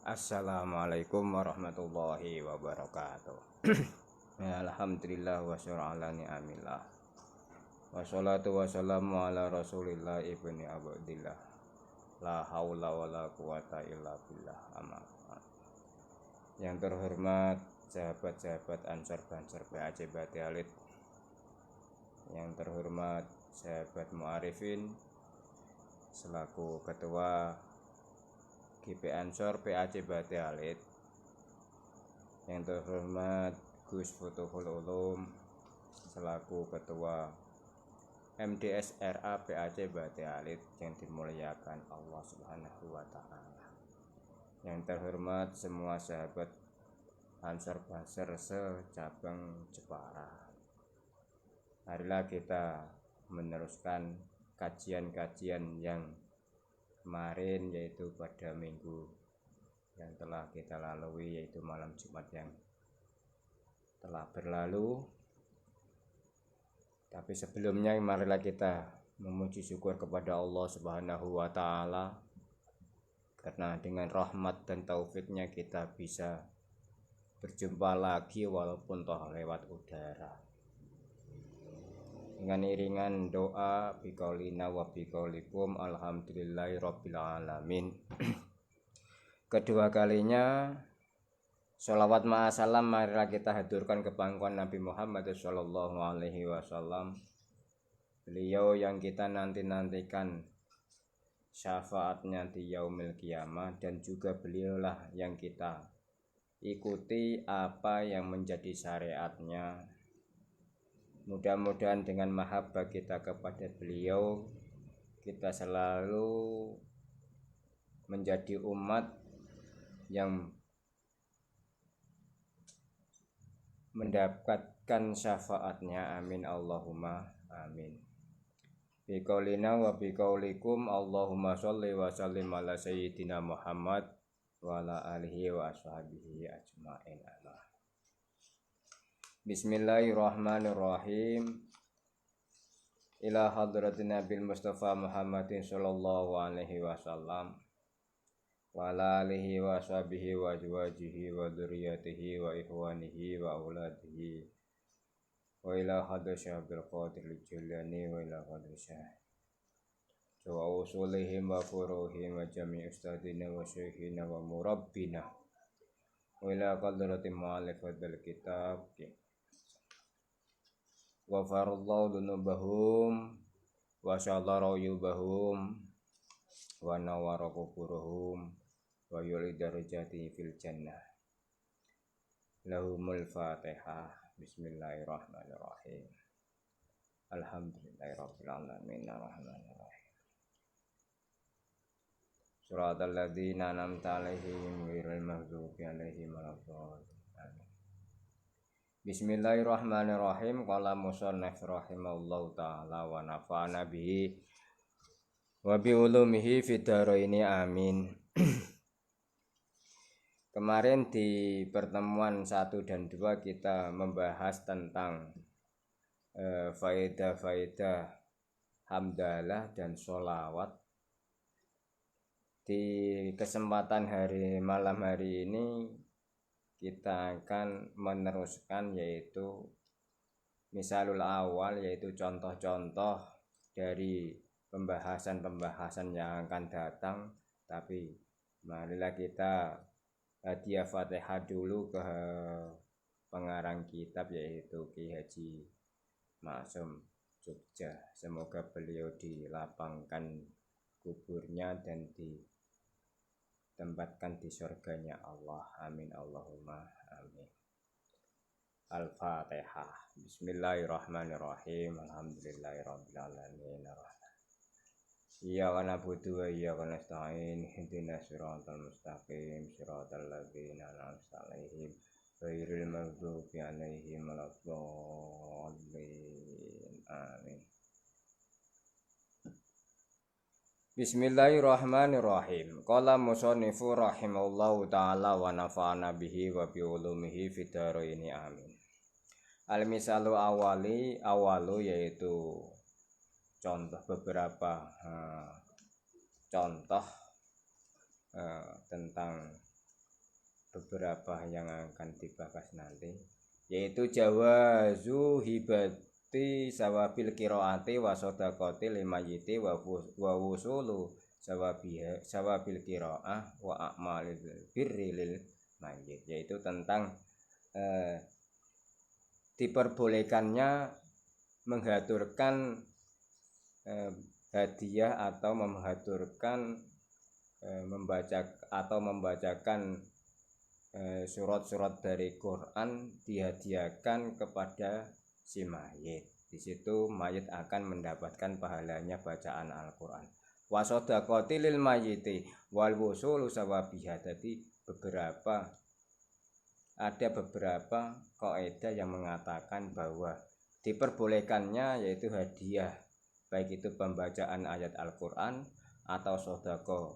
Assalamualaikum warahmatullahi wabarakatuh. Ya, alhamdulillah wa syura'ala ni'amillah. Wassalatu wassalamu ala rasulillah ibni abdillah. La haula wa la quwata illa billah. Amin. Yang terhormat sahabat-sahabat Ansor Bansor PAC Bati Alit. Yang terhormat sahabat Mu'arifin selaku ketua GP Ansor PAC Bati Alit. Yang terhormat Gus Futuhul Ulum selaku ketua MDS RA PAC Bati Alit yang dimuliakan Allah Subhanahu wa taala. Yang terhormat semua sahabat Ansor Bansor secabang Jepara. Marilah kita meneruskan kajian-kajian yang kemarin, yaitu pada minggu yang telah kita lalui, yaitu malam Jumat yang telah berlalu. Tapi sebelumnya marilah kita memuji syukur kepada Allah Subhanahu wa taala, karena dengan rahmat dan taufiknya kita bisa berjumpa lagi walaupun toh lewat udara. Dengan iringan doa biqaulina wa biqaulikum alhamdulillahi rabbil alamin. Kedua kalinya sholawat ma'asalam marilah kita haturkan ke pangkuan Nabi Muhammad sallallahu alaihi wasallam. Beliau yang kita nanti-nantikan syafaatnya di yaumil kiamah, dan juga beliaulah yang kita ikuti apa yang menjadi syariatnya. Mudah-mudahan dengan mahabbah kita kepada beliau, kita selalu menjadi umat yang mendapatkan syafaatnya. Amin Allahumma amin. Biqaulina wa biqaulikum Allahumma sholli wa sallim ala sayyidina Muhammad wa ala alihi wa ashabihi ajma'in. Bismillahirrahmanirrahim. Ila hadratin Nabil Mustafa Muhammadin sallallahu alaihi wasallam wa ala alihi wa ashabihi wa azwajihi wa dzurriyyatihi wa ikhwanihi wa auladihi wa ila hadratin Abdul Qadir Jilani wa ila hadratin wa usulihim wa furuhim wa jami' ustadina wa syekhina wa murabbina wa ila hadratin mu'allifatil kitab wa farallahu dunubahum wa syadara yubahum wa nawara kuburuhum wa yulidar jati fil jannah. Lahumul fatihah. Bismillahirrahmanirrahim. Alhamdulillahirabbil alamin arrahmanirrahim. Suratal ladzina an'amta 'alaihim ghairil maghdubi 'alaihim waladdallin. Bismillahirrahmanirrahim. Qala musannif rahimahullahu ta'ala wa nafa'ana bihi wa bi ulumihi fid dharaini amin. Kemarin di pertemuan 1 dan 2 kita membahas tentang faedah-faedah hamdalah dan sholawat. Di kesempatan malam hari ini kita akan meneruskan, yaitu misalul awal, yaitu contoh-contoh dari pembahasan-pembahasan yang akan datang. Tapi marilah kita hadiah Fatihah dulu ke pengarang kitab, yaitu Ki Haji Maksum Jogja. Semoga beliau dilapangkan kuburnya dan ditempatkan di surganya Allah. Amin Allahumma amin. Al-Fatihah. Bismillahirrahmanirrahim. Alhamdulillahirabbil alamin. Iyyaka na'budu wa iyyaka nasta'in. Ihdinas siratal mustaqim. Siratal ladzina an'amta 'alaihim ghairil maghdubi 'alaihim waladdallin. Amin. Bismillahirrahmanirrahim. Qala musannifu rahimahullahu ta'ala wa nafa'ana bihi wa bi ulumihi fid dharaini amin. Al-misalu awalu yaitu contoh, beberapa contoh tentang beberapa yang akan dibahas nanti, yaitu jawazu hibati sawabil qiraati wa shadaqati lil mayyiti wa wusulu sawabil qiraah wa a'malil birri lil mayyit, yaitu tentang diperbolehkannya menghaturkan hadiah atau menghaturkan membacakan surat-surat dari Quran dihadiahkan kepada si mayit. Di situ mayit akan mendapatkan pahalanya bacaan Al-Qur'an. Wa shadaqati lil mayyiti wal wusulu sawabiha. Jadi ada beberapa kaidah yang mengatakan bahwa diperbolehkannya yaitu hadiah, baik itu pembacaan ayat Al-Qur'an atau sedekah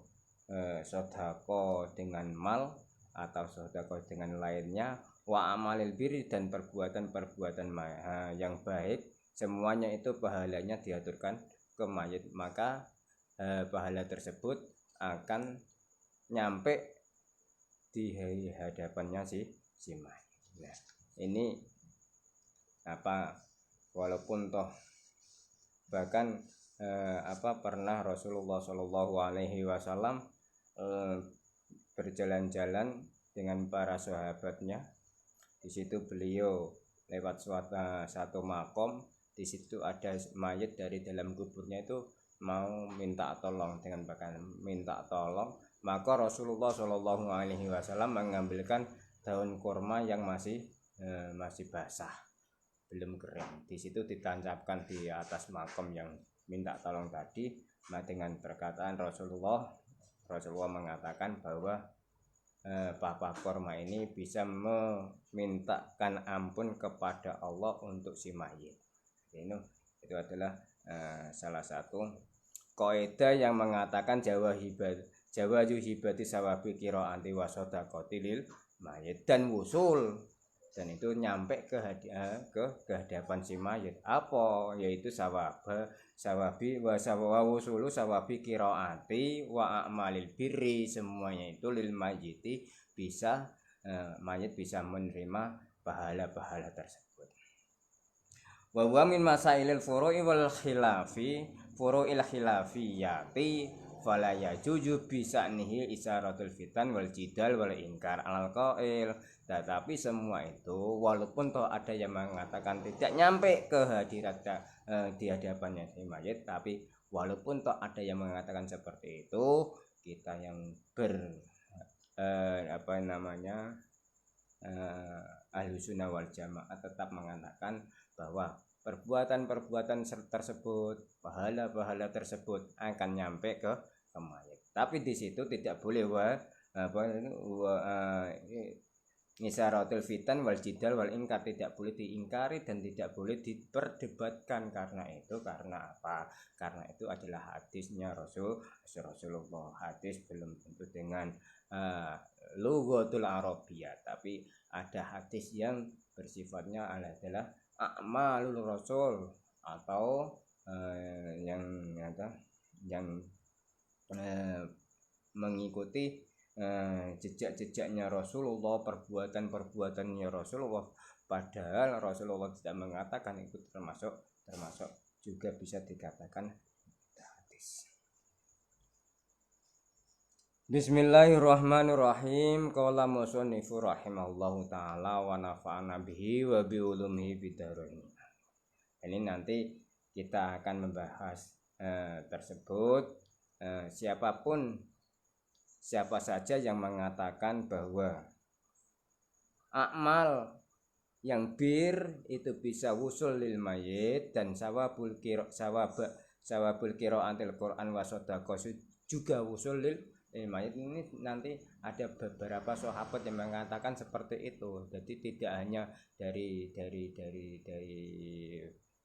dengan mal atau sedekah dengan lainnya, wa amalil birri dan perbuatan yang baik, semuanya itu pahalanya diaturkan ke mayit, maka pahala tersebut akan nyampe di hadapannya si mayit. Nah, ini walaupun toh bahkan pernah Rasulullah Shallallahu Alaihi Wasallam berjalan-jalan dengan para sahabatnya. Di situ beliau lewat satu makom. Di situ ada mayit, dari dalam kuburnya itu mau minta tolong, dengan bahkan minta tolong, maka Rasulullah Shallallahu Alaihi Wasallam mengambilkan daun kurma yang masih basah, belum kering. Di situ ditancapkan di atas makom yang minta tolong tadi. Nah, dengan perkataan Rasulullah mengatakan bahwa papa korma ini bisa memintakan ampun kepada Allah untuk si mayit. Itu adalah salah satu kaidah yang mengatakan jawazu hibati sawabi qiraati wa shadaqati lil mayit dan wusul, dan itu nyampe ke hadapan si mayit, yaitu sawabi wa wusulu sawabi qiraati wa a'malil birri, semuanya itu lil mayyiti, bisa mayit bisa menerima pahala-pahala tersebut. Wa huwa min masailil furu'i wal furu'il khilafiyati fala yajuju bisa'nihi isaratul fitan wal jidal wal inkar alal qail. Tetapi semua itu walaupun toh ada yang mengatakan tidak nyampe ke di hadapannya si mayit, tapi walaupun toh ada yang mengatakan seperti itu, kita yang Ahlussunnah wal Jamaah tetap mengatakan bahwa perbuatan-perbuatan tersebut, pahala-pahala tersebut akan nyampe ke mayit. Tapi di situ tidak boleh nisaratul fitan wal jidal wal ingkar, tidak boleh diingkari dan tidak boleh diperdebatkan. Karena apa? Karena itu adalah hadisnya Rasulullah. Hadis belum tentu dengan lughatul Arabiyah, tapi ada hadis yang bersifatnya adalah a'malul rasul, atau yang mengikuti jejak-jejaknya Rasulullah, perbuatan-perbuatannya Rasulullah. Padahal Rasulullah tidak mengatakan itu termasuk juga bisa dikatakan hadis. Bismillahirrahmanirrahim. Qala musannifu rahimahullahu taala wa nafa'ana bihi wa bi ulumihi bidarain. Ini nanti kita akan membahas tersebut. Siapa saja yang mengatakan bahwa amal yang bir itu bisa wusul lil mayit dan sawabul qiraatil Quran wa shadaqah juga wusul lil mayit. Ini nanti ada beberapa sahabat yang mengatakan seperti itu. Jadi tidak hanya dari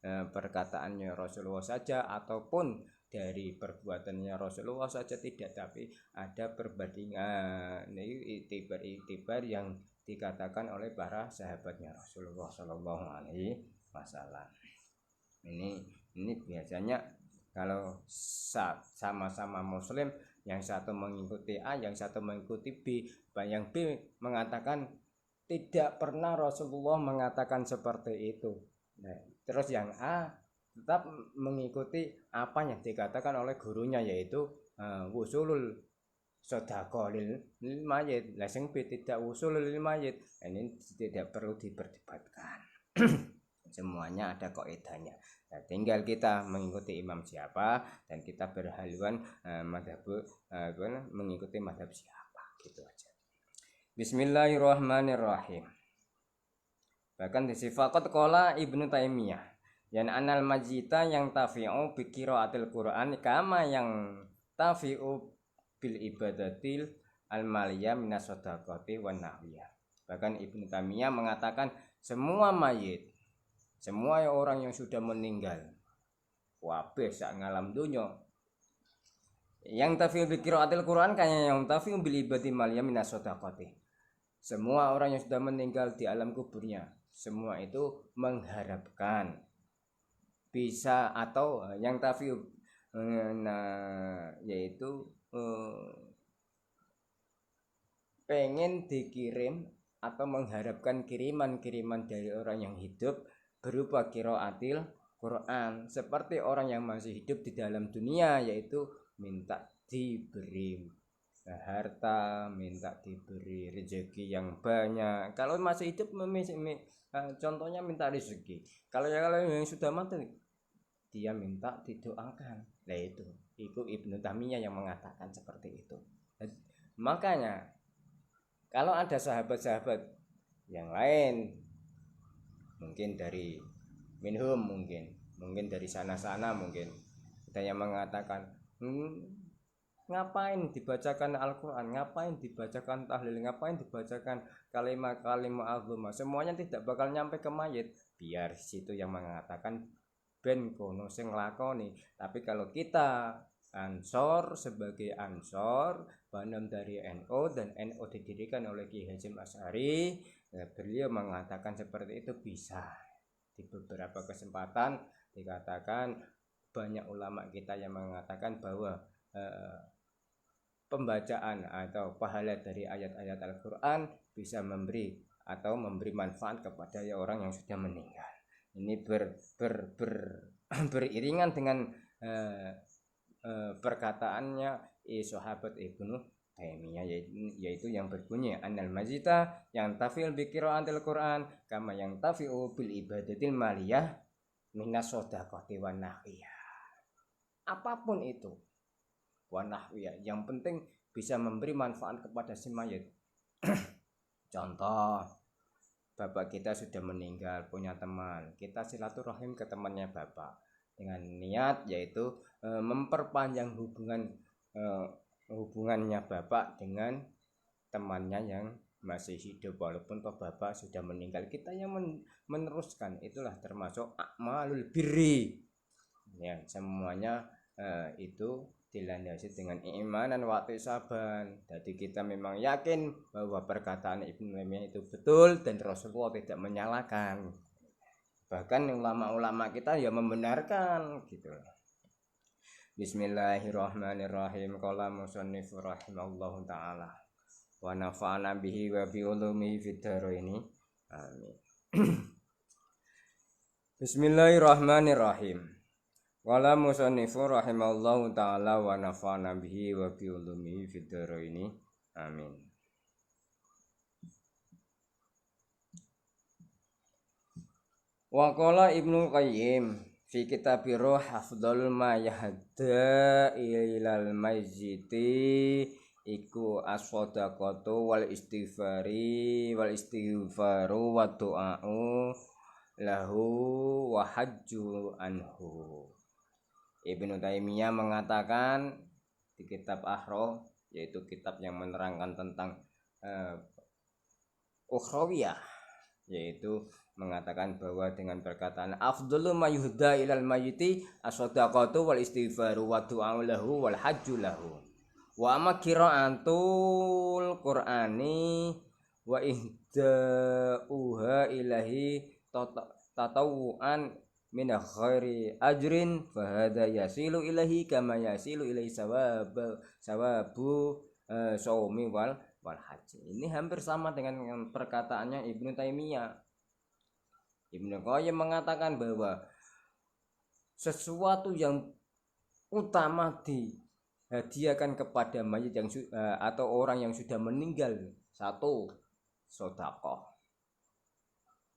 perkataannya Rasulullah saja ataupun dari perbuatannya Rasulullah saja, tidak, tapi ada perbandingan itibar yang dikatakan oleh para sahabatnya Rasulullah Shallallahu Alaihi Wasallam. Ini biasanya kalau sama-sama Muslim yang satu mengikuti A, yang satu mengikuti B. Yang B mengatakan tidak pernah Rasulullah mengatakan seperti itu. Nah, terus yang A tetap mengikuti apa yang dikatakan oleh gurunya, yaitu wusulul sodako lil mayit. Lah sing B tidak wusul lil mayit. Ini tidak perlu diperdebatkan. Semuanya ada kaidahnya. Nah, tinggal kita mengikuti imam siapa dan kita berhaluan mengikuti madhab siapa, gitu aja. Bismillahirrahmanirrahim. Bahkan disifaqat qala Ibnu Taimiyah yan anal majita yang tafi'u bi qiraatil Qur'an kama yang tafi'u bil ibadatil al maliyah minas shadaqati wan nahwiyah. Bahkan Ibnu Taimiyah mengatakan semua mayit, semua orang yang sudah meninggal kabeh sak ngalam dunya yang tafi'u bi qiraatil Qur'an kaya yang tafi'u bil ibadatil maliyah minas shadaqati. Semua orang yang sudah meninggal di alam kuburnya, semua itu mengharapkan bisa atau yang tafi'u yaitu pengen dikirim atau mengharapkan kiriman-kiriman dari orang yang hidup berupa qiraatil Quran, seperti orang yang masih hidup di dalam dunia, yaitu minta diberi harta, minta diberi rezeki yang banyak. Kalau masih hidup contohnya minta rezeki. Kalau yang sudah mati dia minta didoakan. Nah itu Ibnu Taimiyah yang mengatakan seperti itu. Makanya kalau ada sahabat-sahabat yang lain, mungkin dari minhum, mungkin dari sana-sana, mungkin ada yang mengatakan ngapain dibacakan Al-Quran, ngapain dibacakan tahlil, ngapain dibacakan kalimat-kalimat azimah, semuanya tidak bakal nyampe ke mayit. Biar situ yang mengatakan ben kono sing nglakoni. Tapi kalau kita Ansor, sebagai Ansor Banam dari NU, dan NU didirikan oleh Ki Hasyim Asy'ari, beliau mengatakan seperti itu bisa. Di beberapa kesempatan dikatakan banyak ulama kita yang mengatakan bahwa pembacaan atau pahala dari ayat-ayat Al-Quran bisa memberi manfaat kepada orang yang sudah meninggal. Ini beriringan dengan perkataannya sahabat Ibnu Taimiyah, yaitu yang berbunyi annal majita yang tafil bi qiraatil Quran kama yang tafi'u bil ibadatil maliyah minas shadaqati wan nahwiyah. Apapun itu wanahwiyah, yang penting bisa memberi manfaat kepada si mayit. Contoh, bapak kita sudah meninggal, punya teman, kita silaturahim ke temannya bapak dengan niat yaitu memperpanjang hubungannya bapak dengan temannya yang masih hidup, walaupun toh bapak sudah meninggal, kita yang meneruskan. Itulah termasuk a'malul birri ya, semuanya itu dilandasi dengan iman dan wahtisaban. Jadi kita memang yakin bahwa perkataan Ibnu Taimiyah itu betul dan Rasulullah tidak menyalahkan. Bahkan ulama-ulama kita ya membenarkan gitu. Bismillahirrahmanirrahim. Qala musannif rahimallahu taala wa nafa'ana bihi wa bi ulumihi fid dharaini. Amin. Bismillahirrahmanirrahim. Qala musannif rahimallahu taala wa nafa'ana bihi wa bi ulumihi fid dharaini. Amin. Wa qala Ibnu Qayyim fi kitabir Ruh afdhalul ma yahda ilal majiti iku as-shadaqatu wal istighfaru wa du'a'u lahu wa hajju anhu. Ibnu Taimiyah mengatakan di kitab Ahro, yaitu kitab yang menerangkan tentang ukhrawiyah, yaitu mengatakan bahwa dengan perkataan afdhalu ma yuhda ilal mayyiti as-shadaqatu wal istighfaru wa du'a'u lahu wal hajju lahu wa amma qira'atul qur'ani wa ihda'uha ilahi tatawu'an min khairi ajrin fahada yasilu ilahi kama yasilu ilahi sawabu saumi wal haji. Ini hampir sama dengan perkataannya Ibnu Taimiyah. Ibnu Qayyim mengatakan bahwa sesuatu yang utama dihadiahkan kepada mayit yang atau orang yang sudah meninggal, satu, sedekah.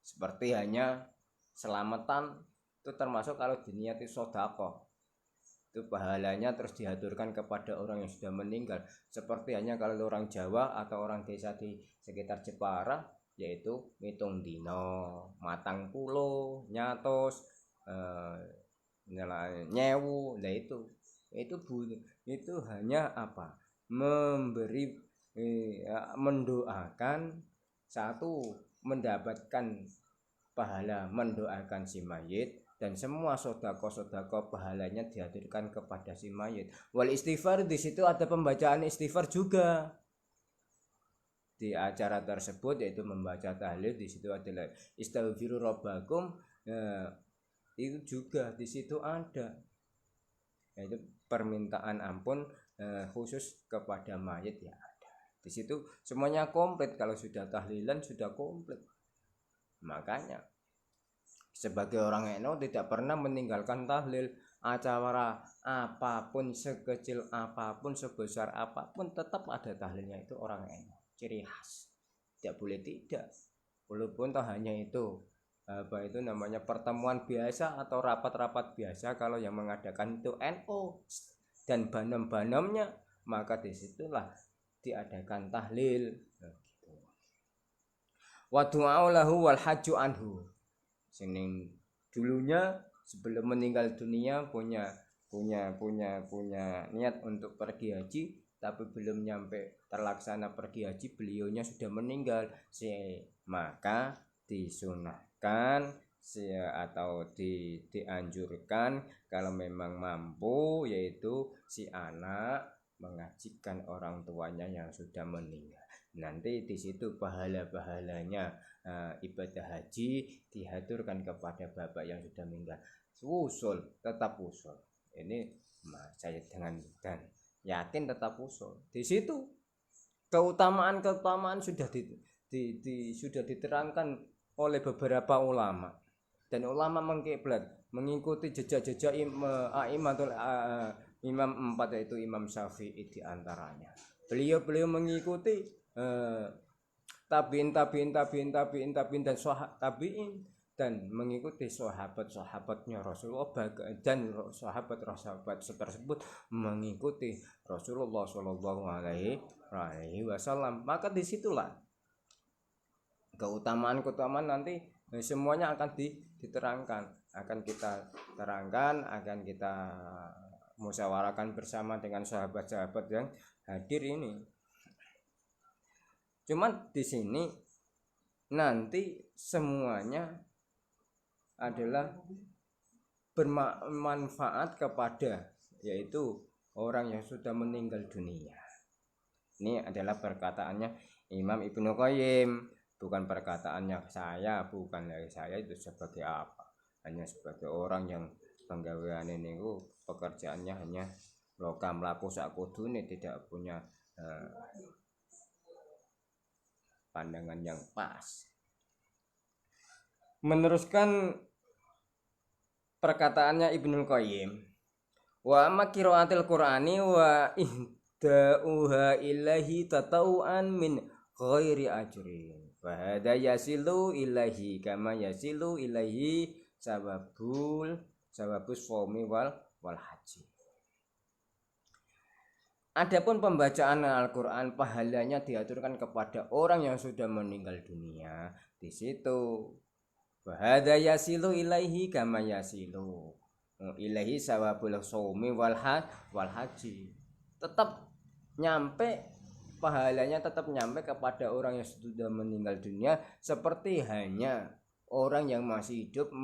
Seperti hanya selamatan itu termasuk kalau diniati sedekah, itu pahalanya terus dihaturkan kepada orang yang sudah meninggal. Seperti hanya kalau orang Jawa atau orang desa di sekitar Jepara, yaitu ngitung dino, matang pulo, nyatos, nyewu. Nah itu hanya apa, memberi mendoakan, satu, mendapatkan pahala mendoakan si mayit, dan semua sodako pahalanya dihadirkan kepada si mayit. Wal istighfar, di situ ada pembacaan istighfar juga di acara tersebut, yaitu membaca tahlil. Di situ adalah istaghfiru rabbakum, itu juga di situ ada, yaitu permintaan ampun khusus kepada mayit ya ada. Di situ semuanya komplit. Kalau sudah tahlilan sudah komplit. Makanya sebagai orang NU tidak pernah meninggalkan tahlil. Acara apapun, sekecil apapun, sebesar apapun, tetap ada tahlilnya. Itu orang NU, ciri khas, tidak boleh tidak. Walaupun toh hanya itu apa itu namanya pertemuan biasa atau rapat-rapat biasa, kalau yang mengadakan itu NU dan banem-banemnya, maka disitulah diadakan tahlil. Gitu. Wa du'a lahu wal hajju anhu. Sing dulunya sebelum meninggal dunia punya niat untuk pergi haji, tapi belum nyampe terlaksana pergi haji, beliaunya sudah meninggal, maka disunahkan atau dianjurkan kalau memang mampu, yaitu si anak mengajikan orang tuanya yang sudah meninggal. Nanti di situ pahala-pahalanya ibadah haji dihaturkan kepada bapak yang sudah meninggal. Tetap usul. Ini saya dengan dan yakin tetap usul. Di situ keutamaan sudah sudah diterangkan oleh beberapa ulama, dan ulama mengikuti jejak-jejak imam 4, yaitu Imam Syafi'i di antaranya. Beliau mengikuti tabiin dan tabiin, dan mengikuti sahabatnya Rasulullah, dan sahabat tersebut mengikuti Rasulullah Shallallahu Alaihi Wasallam. Maka disitulah keutamaan nanti semuanya akan diterangkan, akan kita terangkan, akan kita musyawarahkan bersama dengan sahabat-sahabat yang hadir ini. Cuman di sini nanti semuanya adalah bermanfaat kepada, yaitu orang yang sudah meninggal dunia. Ini adalah perkataannya Imam Ibnu Qayyim, bukan perkataannya saya, bukan dari saya. Itu sebagai apa? Hanya sebagai orang yang penggawean ini pekerjaannya hanya lokam laku sakudune, tidak punya pandangan yang pas. Meneruskan perkataannya Ibnu Qayyim, wa amma qiraatil Qur'ani wa ihda'uha ilahi tatauan min ghairi ajrin fa hada yasilu ilahi kama yasilu ilahi sababus shaumi wal haji. Adapun pembacaan Al-Qur'an pahalanya diaturkan kepada orang yang sudah meninggal dunia. Di situ bahada yasilu ilaihi kama yasilu ilaihi sawabul shaumi wal haji. Tetap nyampe pahalanya, tetap nyampe kepada orang yang sudah meninggal dunia, seperti hanya orang yang masih hidup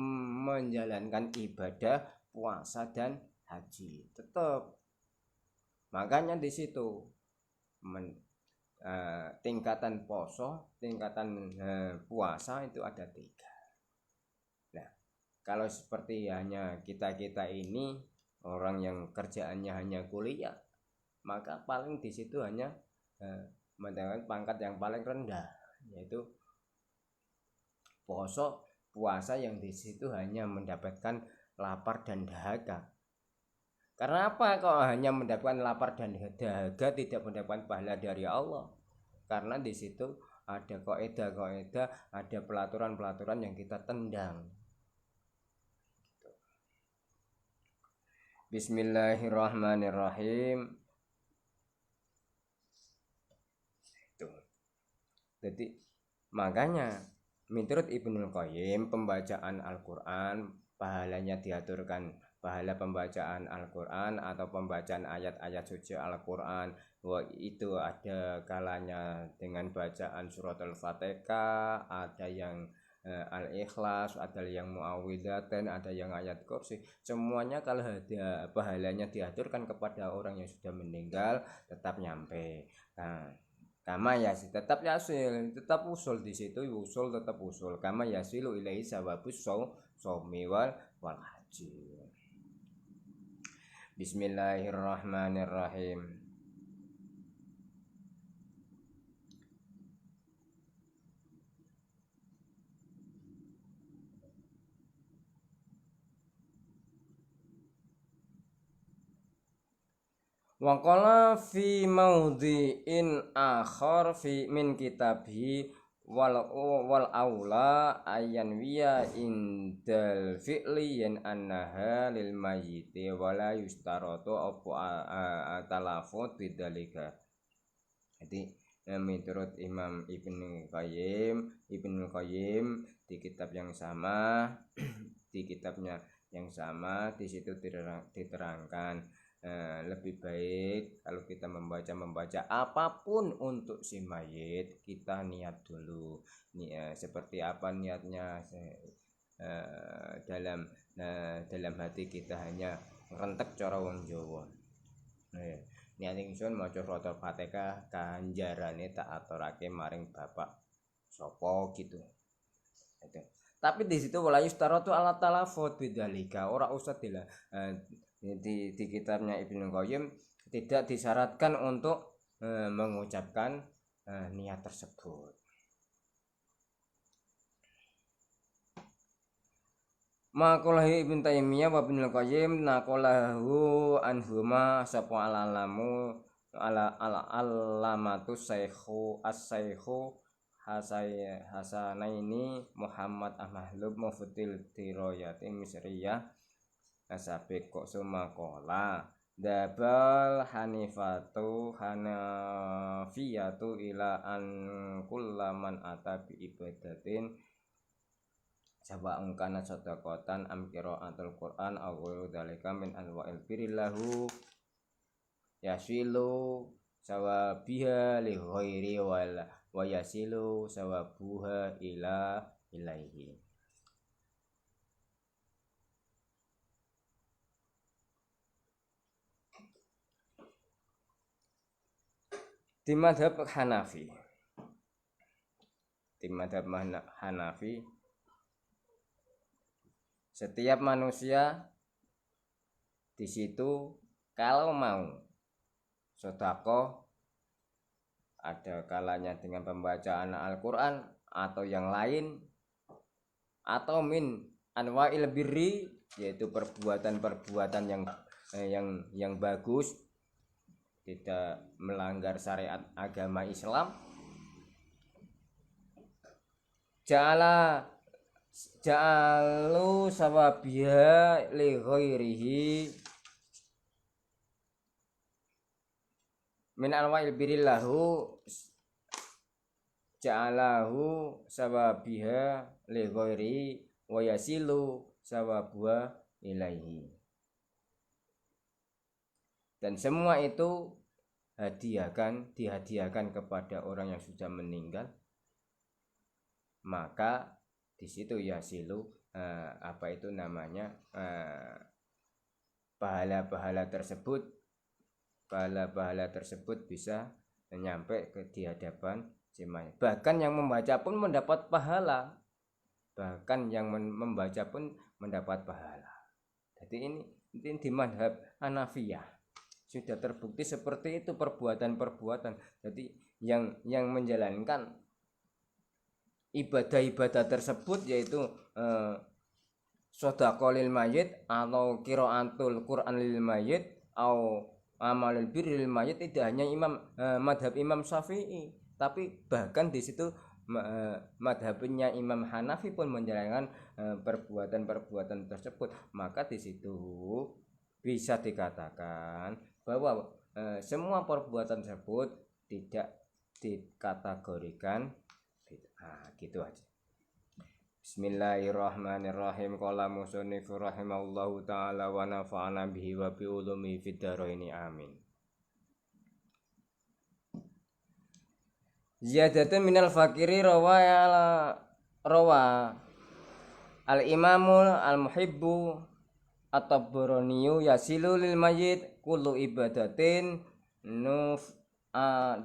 menjalankan ibadah puasa dan haji. Tetap. Makanya di situ tingkatan puasa itu ada 3. Nah, Kalau seperti hanya kita-kita ini orang yang kerjaannya hanya kuliah, maka paling di situ hanya mendapatkan pangkat yang paling rendah, yaitu puasa yang di situ hanya mendapatkan lapar dan dahaga. Karena apa kok hanya mendapatkan lapar dan dahaga, tidak mendapatkan pahala dari Allah? Karena di situ ada kaidah-kaidah, ada pelaturan-pelaturan yang kita tendang. Bismillahirrahmanirrahim. Jadi makanya menurut Ibnul Qayyim pembacaan Al-Quran pahalanya diaturkan, pahala pembacaan Al-Quran atau pembacaan ayat-ayat suci Al-Quran itu ada kalanya dengan bacaan surat Al-Fatihah, ada yang Al-Ikhlas, ada yang Muawwidzatain, ada yang ayat kursi. Semuanya kalau ada pahalanya diaturkan kepada orang yang sudah meninggal tetap nyampe. Nah, kama yasil tetap yasil, tetap usul di situ, usul tetap usul. Kama yasilu ilaihi sawabus shaumi wal haji. Bismillahirrahmanirrahim. Waqala fi maudhi'in akhar fi min kitabhi wal aula ayan wiya indal fi'li yen annaha lil mayyiti wala yustaratu apa talafut bidzalika. Jadi menurut Imam Ibnu Qayyim di kitab yang sama di kitabnya yang sama di situ diterangkan lebih baik kalau kita membaca apapun untuk si mayit kita niat dulu seperti apa niatnya dalam hati kita hanya rentek cara wong Jawa. Niat ingsun maca surat Al-Fatihah ganjarane tak aturake maring bapak sapa gitu. Tapi di situ wala yustaratu ala talafut bidzalika, ora usah di kitabnya Ibnu Qayyim tidak disyaratkan untuk mengucapkan niat tersebut. Maqalah Ibnu Taimiyah wa Ibnu Qayyim naqalahu anhuma sapa alalamu alamatu saykhu as-saykhu Hasanaini Muhammad Ahmad Mufatil Tiroyati Misriyah Asabiq kok sumakola dabal hanafiyatu ila an kullaman ata bi ibadatin saba'un kana sadaqatan am qiraatul Qur'an aw ghairu dzalika min anwa'il birillahu yasilu sawabiha li ghairi wa yasilu sawabuha ilaihi. Di madhab Hanafi setiap manusia di situ kalau mau sedekah ada kalanya dengan pembacaan Al-Quran atau yang lain atau min anwa'il birri yaitu perbuatan-perbuatan yang bagus tidak melanggar syariat agama Islam. Ja'alu sawabiha li ghairihi min anwa'il birillahu ja'alahu sawabiha li ghairihi wa yasilu sawabuha ilaihi. Dan semua itu dihadiahkan kepada orang yang sudah meninggal, maka di situ yasilu pahala-pahala tersebut bisa nyampe ke di hadapan si mayit. Bahkan yang membaca pun mendapat pahala. bahkan yang membaca pun mendapat pahala. Jadi ini di madhab Hanafiyah sudah terbukti seperti itu perbuatan-perbuatan. Jadi yang menjalankan ibadah-ibadah tersebut yaitu sodaqah lil mayit atau qiraatul Quran lil mayit atau amalul birri lil mayit, tidak hanya madhab Imam Syafi'i, tapi bahkan di situ madhabnya Imam Hanafi pun menjalankan perbuatan-perbuatan tersebut. Maka di situ bisa dikatakan bahwa semua perbuatan tersebut tidak dikategorikan bid'ah. Gitu aja. Bismillahirrahmanirrahim. Qala musannif rahimahullahu taala wa nafa'ana bihi wa bi ulumi fid dharain amin. Ziyadatun minal fakiri rawa al-imamul al-muhibbu at-tabraniyu yasilu lil mayyit kullu ibadatin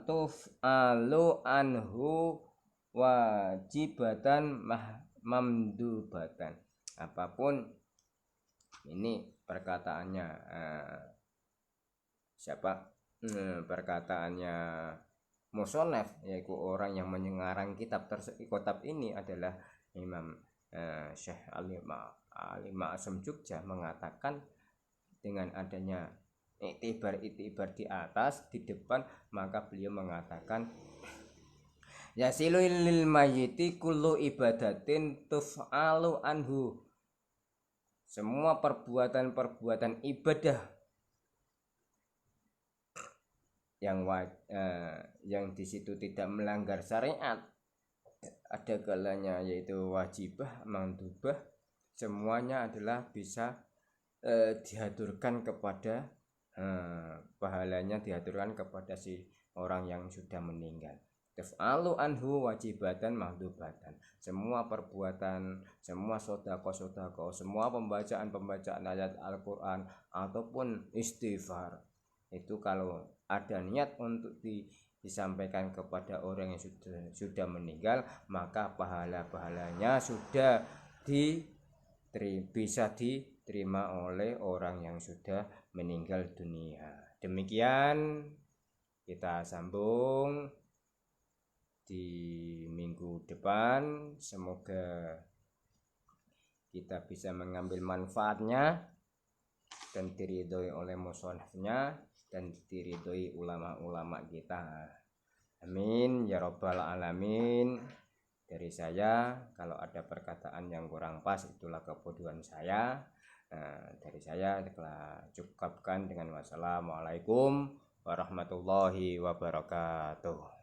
tuf'alu anhu wajibatan mamdubatan. Apapun ini perkataannya siapa? Perkataannya musonef, yaitu orang yang menyengarang kitab ini adalah Imam Syekh Ali Ma'asum Jogja, mengatakan dengan adanya itibar di atas di depan, maka beliau mengatakan yasilu lil mayyiti kullu ibadatin tuf'alu anhu, semua perbuatan ibadah yang di situ tidak melanggar syariat, ada kalanya yaitu wajibah, mandubah, semuanya adalah bisa dihaturkan kepada pahalanya dihaturkan kepada si orang yang sudah meninggal. Taf'alu anhu wajibatan mandubatan, semua perbuatan, semua sodako, semua pembacaan ayat Al-Quran ataupun istighfar, itu kalau ada niat untuk disampaikan kepada orang yang sudah meninggal, maka pahalanya sudah bisa diterima oleh orang yang sudah meninggal dunia. Demikian, kita sambung di minggu depan. Semoga kita bisa mengambil manfaatnya dan diridhoi oleh musonifnya dan diridhoi ulama-ulama kita. Amin ya rabbal alamin. Dari saya, kalau ada perkataan yang kurang pas, itulah kebodohan saya. Dari saya telah cukupkan dengan wassalamualaikum warahmatullahi wabarakatuh.